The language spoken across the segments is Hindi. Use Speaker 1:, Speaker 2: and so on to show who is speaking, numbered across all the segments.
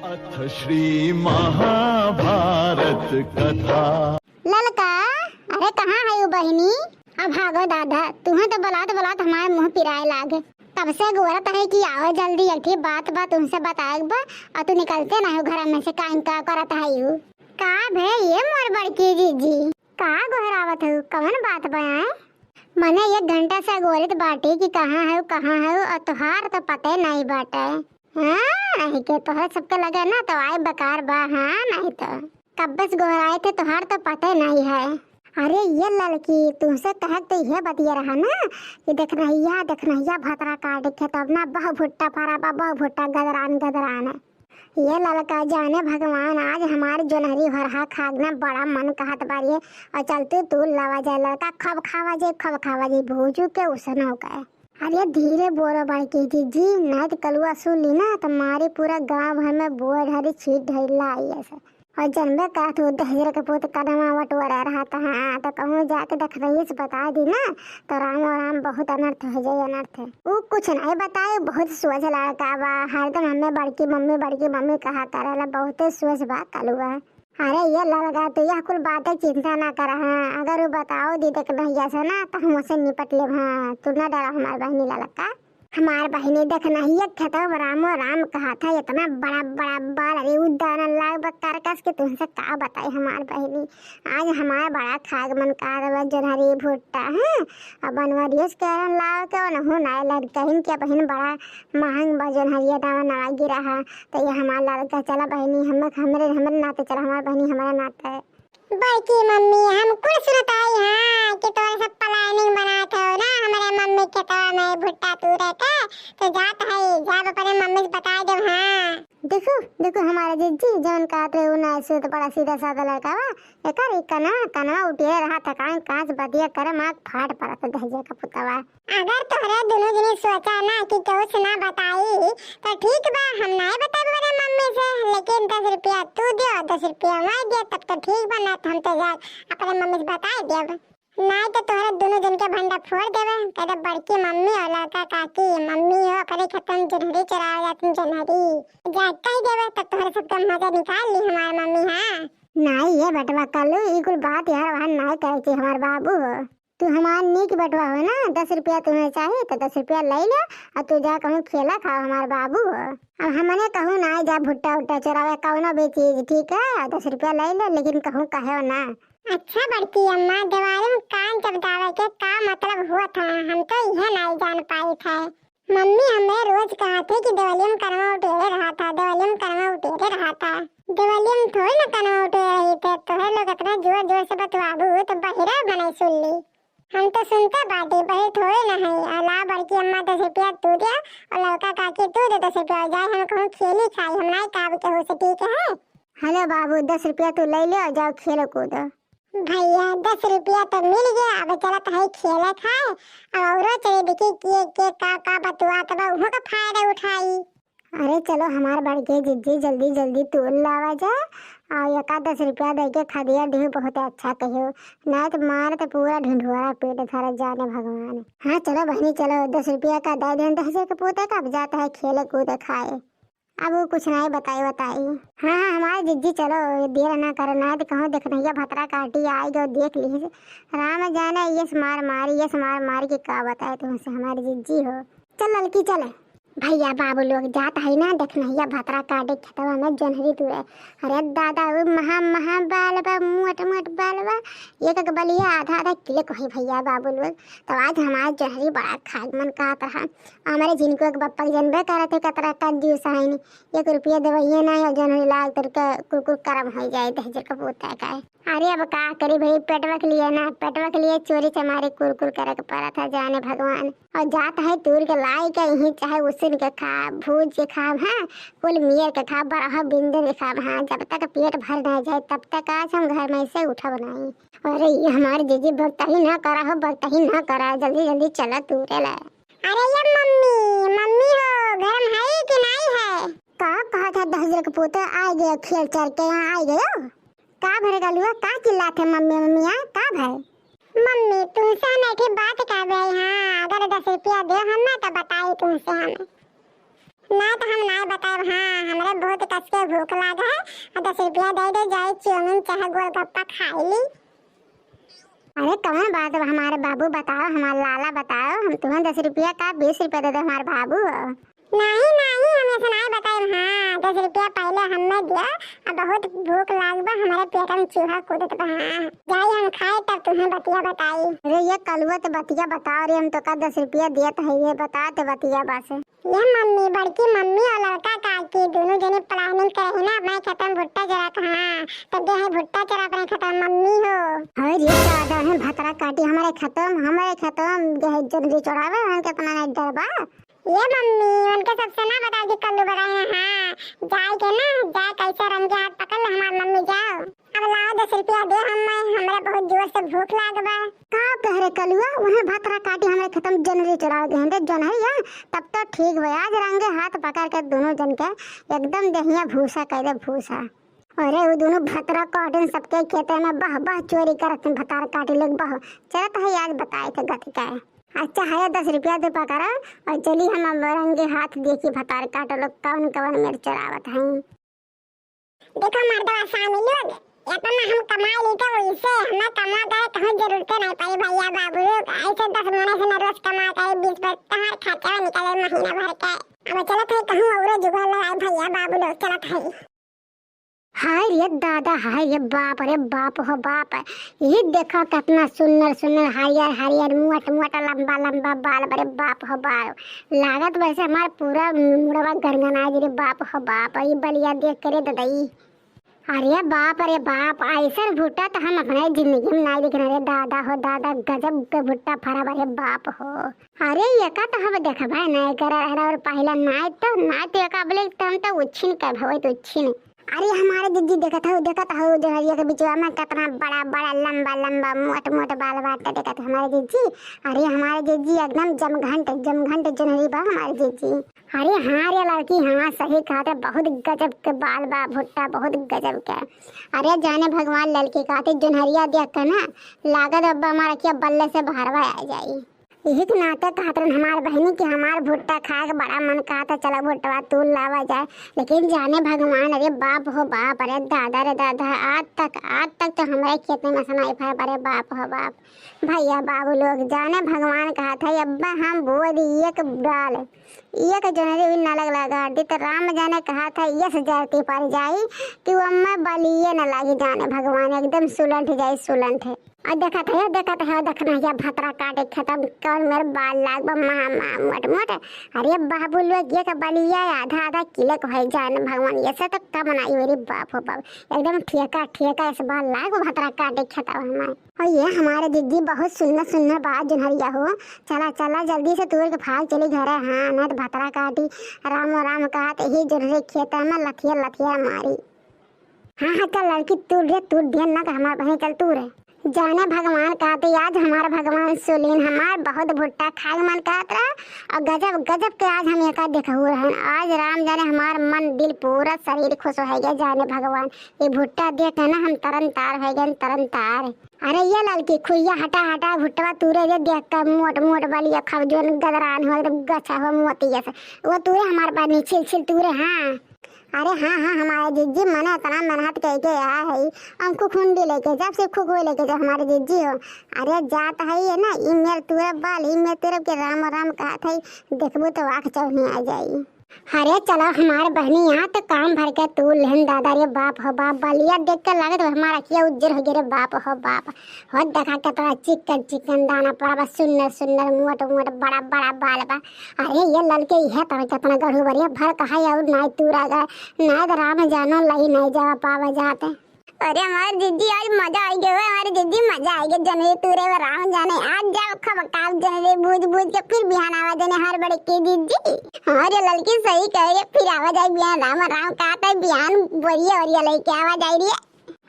Speaker 1: अथ श्री महाभारत कथा।
Speaker 2: ललका, अरे कहाँ है वो बहनी? अब भागो दादा, तुम्हें तो बुलात हमारे मुंह पिराए लागे। तब से गोरत है कि आओ जल्दी, एक बात तुमसे बताएग बा और तू निकलते ना हो घर में से। काइन का करत है यू का भे ये मोर बड़की जीजी का गोहरावत हो? कौन बात बयाए? मने 1 घंटा से गोरित बाटी कि कहाँ है और तुहार तो पते नहीं बाटे। हाँ नहीं के तोहर सबके लगे ना तो आए बकार बा। हाँ नहीं तो कब बस गोहराए थे, तुहार तो पते नहीं है। अरे ये लड़की तुमसे कहत तो यह बतिया रहा ना कि देख नहिया भतरा काट के तब ना बहु भुट्टा फरा बा, बहु भुट्टा गदरान है। ये लड़का जाने भगवान आज हमारे जोनहरी भरहा खागना बड़ा मन कहत बारिये और चलते तू लवा जाए लड़का खब खावा जे भूजू के उसना हो गए। अरे धीरे बोलो बड़की जी नहीं तो कलुआ सुन ली ना तुम्हारी पूरा गांव भर में बोझ हरी छीट ढैला आई ऐसे। और जनबे का तो दहजर के पुत कदमा वटोरा रहा था। हाँ तो कहूँ जाके देख रही से बता दी ना तो राम बहुत अनर्थ हो जाए। अनर्थ वो कुछ नहीं बताए, बहुत सोच लड़का बा। हरदम हमें बड़की मम्मी कहा करेला, बहुत सोच बा कलुआ। अरे ये लड़का तो यह कुल बातें चिंता ना कर। हाँ अगर वो बताओ दीदी के भैया से ना तो हम उसे निपट ले। हाँ तू ना डरा हमारे बहनी लड़का। हमार बहनी देखना ही खतम राम कहा था। इतना बड़ा बाल अरे उदाहरण लाग करकस के तुमसे का बताई। हमार बहनी आज हमारा बड़ा खाग मन का जोनहरी भुट्टा है और बनवरियस के लाग के न ना लड़कहिन के बहन बड़ा महंग बा जोनहरिया दावा नवा गिरा है। तो ये हमारा लड़का चला बहनी हमरे नाते चला। हमार बहनी हमारा नाता है। बड़की मम्मी हम कुल सुनताई हां कि तोरे सब प्लानिंग बनात हो ना हमारे मम्मी के तो मैं भुट्टा तू रहता तो जात है जब अपने मम्मी से बता दे। हां देखो हमारे जीजी जौन कहते हो ना ऐसे तो बड़ा सीधा साधा लड़का बा। एकर कना उठे रहा थकान कांच बदिया करे मां फाट पड़त दहजे का पुतवा। अगर तोरे दोनों जने सोचा ना कि कुछ ना बताई तो ठीक बा, हम नहीं बताब मेरे मम्मी से। लेकिन 10 रुपया तू दे और 10 रुपया मैं दे तब तो ठीक बा। ना हम तो जा अपने मम्मी से बता देब, नहीं तो तोहरा दोनों जन के भंडा फोड़ देवे। कहते बड़की मम्मी और लड़का काकी मम्मी हो करे खत्म जोनहरी चरा जाती जोनहरी जाता ही देवे तब तोहरा सबका मजा निकाल ली हमारी मम्मी। हाँ नहीं ये बटवा कलू ये कुल बात यार वहाँ नहीं करे हमारे बाबू हो। तू हमार नीक बटवा हो ना। 10 रुपया तुम्हें चाहिए तो 10 रुपया ले लो और तू जा कहूँ खेला खाओ हमारे बाबू हो। अब हमने कहूँ ना जा भुट्टा उट्टा चरावे कहूँ भी चीज ठीक है 10 रुपया ले लो, लेकिन कहूँ कहे ना। अच्छा बड़की अम्मा दिवाली में कान चबदावे के का मतलब हुआ था हम तो यह नहीं जान पाई थे। मम्मी हमें रोज कहते कि दिवाली में करमा उठेरे रहा था। दिवाली में थोड़ी ना करमा उठे रही थे। तो है लोग इतना जोर से बतवाबू तो बहिरा बने सुन ली। हम तो सुनते बाटी बही थोड़े ना है। अला बड़की अम्मा 10 रुपया तू दे और लड़का काकी तू दे 10 रुपया जाए हम कहूँ खेली खाई हम नहीं काबू के हो से ठीक है। हेलो बाबू 10 रुपया तू ले ले और जाओ खेलो कूदो। भैया 10 रुपया तो मिल गया, अब चलत है खेले खाए और चले बिकी के का बतुआ तब उहो का फायदा उठाई। अरे चलो हमार बड़के जिज्जी जल्दी तू लावा जा और 10 रुपया दे के खदिया ढेर बहुत अच्छा कहियो ना तो मार तो पूरा ढूंढुआ पेट थारा जाने भगवान। हाँ चलो बहनी चलो 10 रुपया का दे दें 10 के पोते कब जाता है खेले कूदे खाए। अब वो कुछ नहीं बताई। हाँ हमारे जिज्जी चलो देर ना करो ना तो कहूँ देख नैया भतरा काटी आई जो देख ली राम जाने ये मार मार के का बताए तुमसे हमारी जिज्जी हो। चल लड़की चले भैया बाबू लोग जाता है ना देख नैया भतरा काटे खेतवा में जोनहरी तुरे। अरे दादा वो महा बाल बा मोट बाल बा एक बलिया आधा किलो कही भैया बाबू लोग। तो आज हमारे जोनहरी बड़ा खाग मन का रहा। हमारे जिनको एक बप्पा जनबे करे थे कतरा का दिवस है 1 रुपया देवैये नहीं और जोनहरी लाल तर के कुरकुर करम हो जाए दहजे का पोता का। अरे अब का करी भाई पेटवा के लिए चोरी चमारी कुरकुर करे के पड़ा था जाने भगवान। और जाता है तूर के लाई के यही चाहे उसन के खा भूज के खा। हाँ कुल मियर के खा बड़ा बिंदे के खा। हाँ जब तक पेट भर न जाए तब तक आज हम घर में से उठा बनाई। अरे ये हमारे जीजी बगता ही ना करा जल्दी चला तूरे ला। अरे ये मम्मी हो घर में है कि नहीं है? का कहा था 10 के पोते आ गए खेल चल के यहाँ आ गए का भरेगा लुआ का चिल्लाते मम्मी का भाई मम्मी तुमसे नहीं बात कर रही। हाँ अगर 10 रुपया दे हम ना तो बताई तुमसे हम ना तो हम नहीं बताए। हाँ हमारे बहुत कस के भूख लगा है, 10 रुपया दे दे, जाए चाउमीन चाहे गोलगप्पा खाई ली। अरे कौन बात है हमारे बाबू बताओ, हमारे लाला बताओ, हम तुम्हें 10 रुपया का 20 रुपया दे दो हमारे बाबू। नहीं नहीं हमें सुनाई बताए, हाँ 10 रुपया पहले हमने दिया, अब बहुत भूख लागबा, हमारे पेट में चूहा कूदत बा। हाँ जाई हम खाए तब तुम्हें बतिया बताई। अरे ये कलुआ तो बतिया बताओ रे, हम तो का 10 रुपया दिया तो है, ये बता तो बतिया बस। ये मम्मी, बड़की मम्मी और लड़का काकी दोनों जने प्लानिंग करे ना, मैं खत्म भुट्टा चरा कहाँ तब है भुट्टा चरा अपने खत्म मम्मी हो। अरे ये दादा है भतरा काटी हमारे खत्म जल्दी चढ़ावे उनके अपना नहीं डरबा। ये मम्मी उनके सबसे ना बताओ कि कल्लू बताए। हाँ जाए के ना, जाए कैसे रंगे हाथ पकड़ लो हमारे मम्मी, जाओ अब लाओ 10 रुपया दे, हमारे बहुत जोर से भूख लागबा। का कह रहे कलुआ, वहाँ भतरा काटी हमारे खत्म जनरी चढ़ा गए हैं जनरिया, तब तो ठीक हुआ आज रंगे हाथ पकड़ के दोनों जन के एकदम दहिया भूसा कह दे भूसा। अरे वो दोनों भतरा काटे सबके खेते में बह बह चोरी करते भतार काटे लोग बह चलत है, आज बताए थे गति का है। अच्छा है 10 रुपया दे पकड़ा और चली हम रंगे हाथ देखी भतार काटे लोग कौन कौन मेरे चरावत है। देखो मर्दवा शामिल लोग इतना हम कमाई ली तो वैसे हमें कमा गए कहीं जरूरत नहीं पाई भैया बाबू लोग, ऐसे 10 महीने से रोज कमा गए 20 पर तुम्हारे खर्चा निकले महीना भर के। अब चलो थे कहूँ और जुगाड़ लगाए भैया बाबू लोग, चलो थे। हाय रे दादा, हाय रे बाप, अरे बाप हो बाप, ये देखो कितना सुंदर सुंदर हरियर हरियर मोट मोटा लंबा लंबा बाल, अरे बाप हो बाप, लागत वैसे हमारा पूरा मुड़वा गनगना रे बाप हो बाप। ये बलिया देख करे ददई, अरे बाप ऐसा भुट्टा तो हम अपने जिंदगी में नहीं दिख रहे दादा हो दादा, गजब के भुट्टा फरा अरे बाप हो। अरे ये का तो हम देखा भाई नहीं कर और पहला नाय तो का बोले तो हम तो उछिन का भवे तो उछिन। अरे हमारे दीदी देखा था जनरिया के बीचवा में कितना बड़ा बड़ा लंबा लंबा मोट मोट बाल बाटा देखा था हमारे दीदी। अरे हमारे दीदी एकदम जमघंट जनरी बा हमारे दीदी। अरे हाँ रे लड़की, हाँ सही कहा था, बहुत गजब के बाल बा भुट्टा, बहुत गजब के। अरे जाने भगवान लड़की कहते जनहरिया देख कर ना लागत अब्बा हमारा क्या बल्ले से बाहरवा आ जाई। यही के नाते कहते हमारे बहनी की हमारे भुट्टा खाए का बड़ा मन कहता, चला भुट्टा तू लावा जाए, लेकिन जाने भगवान अरे बाप हो बाप, अरे दादा रे दादा, आज तक तो हमारे खेत में सुनाई फर, अरे बाप हो बाप भैया बाबू लोग, जाने भगवान कहा था अब्बा हम बो दी एक डाल एक जनरी न लगा दी तो राम जाने कहा था यस जाती पर जाई कि वो अम्मा बलिए न लगी, जाने भगवान एकदम सुलंठ जाए सुलंठ है। और देखा था देखना या भतरा काटे खत्म कौन मेरे बाल लाग मोट मोट। अरे बाबू लोग ये का बलिया आधा किलो को है, जान भगवान ये सब तो कम बनाई मेरी बाप हो बाप, एकदम ठेका इस बाल लाग भतरा काटे खत्म हमारे। और ये हमारे दीदी बहुत सुंदर बात जनहरिया हो, चला जल्दी से तूर के भाग चली घर। हाँ न तो भतरा काटी राम कहा तो ही जनहरी खेत में लथिया मारी। हाँ चल लड़की तूर दिया ना हमारे बहन चल तूर है, जाने भगवान कहते आज हमारा भगवान सुलीन हमार बहुत भुट्टा खाए मन कहत रहा और गजब के आज हम एक देखा हुआ है। आज राम जाने हमार मन दिल पूरा शरीर खुश हो गया, जाने भगवान ये भुट्टा देख है ना हम तरन तार हो गए तरन तार। अरे ये लड़की खुइया हटा भुट्टा तूरे जे देख कर मोट बलिया खब जो गदरान हो गच्छा हो मोती जैसे वो तूरे हमारे पास छिल तूरे। हाँ अरे हाँ हमारे जीजी मने इतना मेहनत करके आया है, हमको खुंडी लेके जब से खुखो लेके जब हमारे जीजी हो। अरे जात है ये ना ये मेरे तुरे बाल ही मेरे तेरे के राम कहा था देखबो तो आँख चौनी आ जाई। अरे चलो हमारे बहनी यहाँ तो काम भर के तू लेन दादा रे बाप हो बाप, बलिया देख कर लगे तो हमारा किया उज्जर हो गया रे बाप हो बाप। हो देखा के तो चिकन दाना पड़ा बा सुंदर मोट बड़ा बाल बा। अरे ये लड़के है तो कितना गढ़ू बढ़िया भर कहा और नहीं तूरा गए नहीं तो राम जानो लही नहीं जा पावा जाते। अरे हमारे दीदी आज मजा आई गया, हमारी दीदी मजा आई गया जनरे तूरे व राम जाने आज जाओ खबकाव जनरे भूज के फिर बिहान आवा जाने हर बड़े की दीदी। हमारे लड़की सही कह रही फिर आवा जाए बिहान राम कहता है बिहान बोरिया लेके आवा जाए रही है।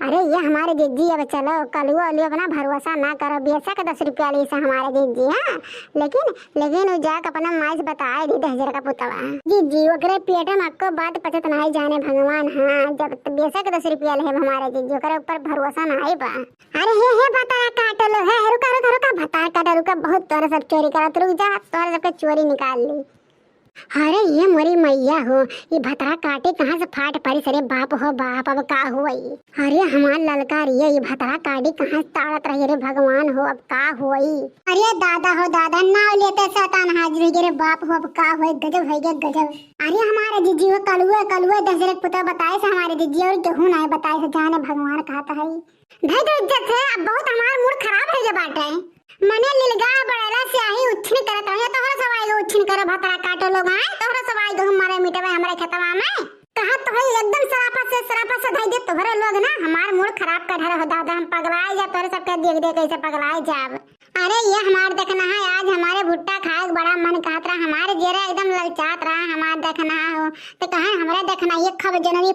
Speaker 2: अरे ये हमारे दीदी अब चलो कलुआ अपना भरोसा ना करो, बेशक 10 रुपया ली से हमारे दीदी। हाँ लेकिन वो जाकर अपना माइस बताए दी 10,000 का पुतवा दीदी ओकरे पेट में आपको बात पचत नहीं जाने भगवान। हाँ जब बेशक 10 रुपया ले हमारे दीदी ओकरे ऊपर भरोसा नहीं बा। अरे हे भतारा काट लो है रुका भतारा काट रुका बहुत तोरा सब चोरी करा रुक जा तोरा सबके चोरी निकाल ली। अरे ये मोरी मैया हो, ये भतरा काटे कहाँ से फाट पड़ी सरे बाप हो बाप, अब का हुई। अरे हमार ललका रिया ये भतरा काटे कहाँ से ताड़त रही रे भगवान हो, अब का हुई। अरे दादा हो दादा ना लेते शैतान हाजिर रे बाप हो, अब का हुई। गजब है गजब। अरे हमारे जीजी हो कलुए कलुए दशरथ पुत्र बताए से हमारे जीजी और केहू ना बताए से जाने भगवान कहता है। भाई तो इज्जत है, अब बहुत हमारा मूड खराब है ये बाटे। मने लिलगा बड़ेला स्याही उछन करत है, तोहरा सवाई गो उछन कर भतरा काटो लोग आए, तोहरा सवाई गो हमारे मिटवे हमारे खेतवा में कहा तो है एकदम सरापा से धाई दे तोहरा लोग ना हमार मूड खराब कर रहा हो दादा। हम पगलाए जा तोरे सबके देख देख कैसे पगलाए जाब। अरे ये हमार देखना है आज हमारे भुट्टा खाए बड़ा मन कहत रहा, हमारे जेरा एकदम ललचात रहा हमार देखना हो तो कहा हमारे देखना ये खब जनवरी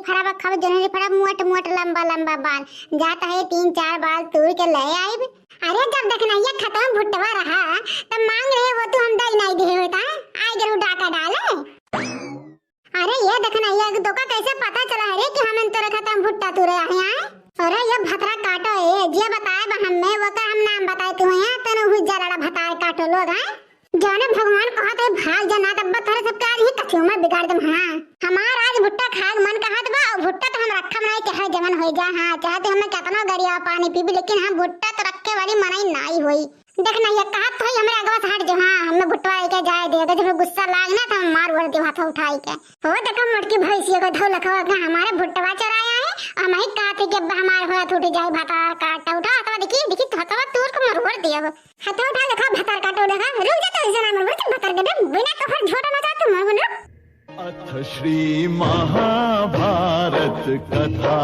Speaker 2: फड़ा मोट मोट लंबा लंबा बाल जाता है 3-4 बाल तोड़ के ले आइब। अरे जब देखना ये खत्म भुट्टवा रहा तब मांग रहे हो तो हम दई नहीं दे होता आई जरूर डाका डाले। अरे ये देखना ये धोखा कैसे पता चला है कि हम तोरे खत्म भुट्टा तुरे आए। अरे ये भतरा काटो ये बताए हमें वो का हम नाम बताए तू यहाँ तने हुई जरा भतार काटो लोग हैं जाने भगवान कहा तो भाग जाना तब थोड़े सब आज ही कथी में बिगाड़ दम। हाँ हमार आज भुट्टा खाए मन कहत बा भुट्टा तो हम रखम नहीं चाहे जमन हो जा। हाँ चाहते हमें कितना गरिया पानी पीबी लेकिन हम भुट्टा तो रखे वाली मनाई नहीं हुई। देखना ये कहत तो हमें अगवा से हट जो। हाँ हमें भुट्टा के जाए दे जब गुस्सा लागना तो हम मार वरती हाथ उठाई के हो देखो मटकी भैंसिया को धो लखवा के हमारे भुट्टवा चराया है। हम ही कहते कि हमारे हाथ उठ जाए भतार काटा उठा हथवा देखी तो हथवा तोड़ को मरवर दिया हाथ उठा देखा भतार काटो देखा रुक जा तो जना मरवर भतार के बिना तो फिर झोटा ना जाते मरवर।
Speaker 1: अथ श्री महाभारत कथा।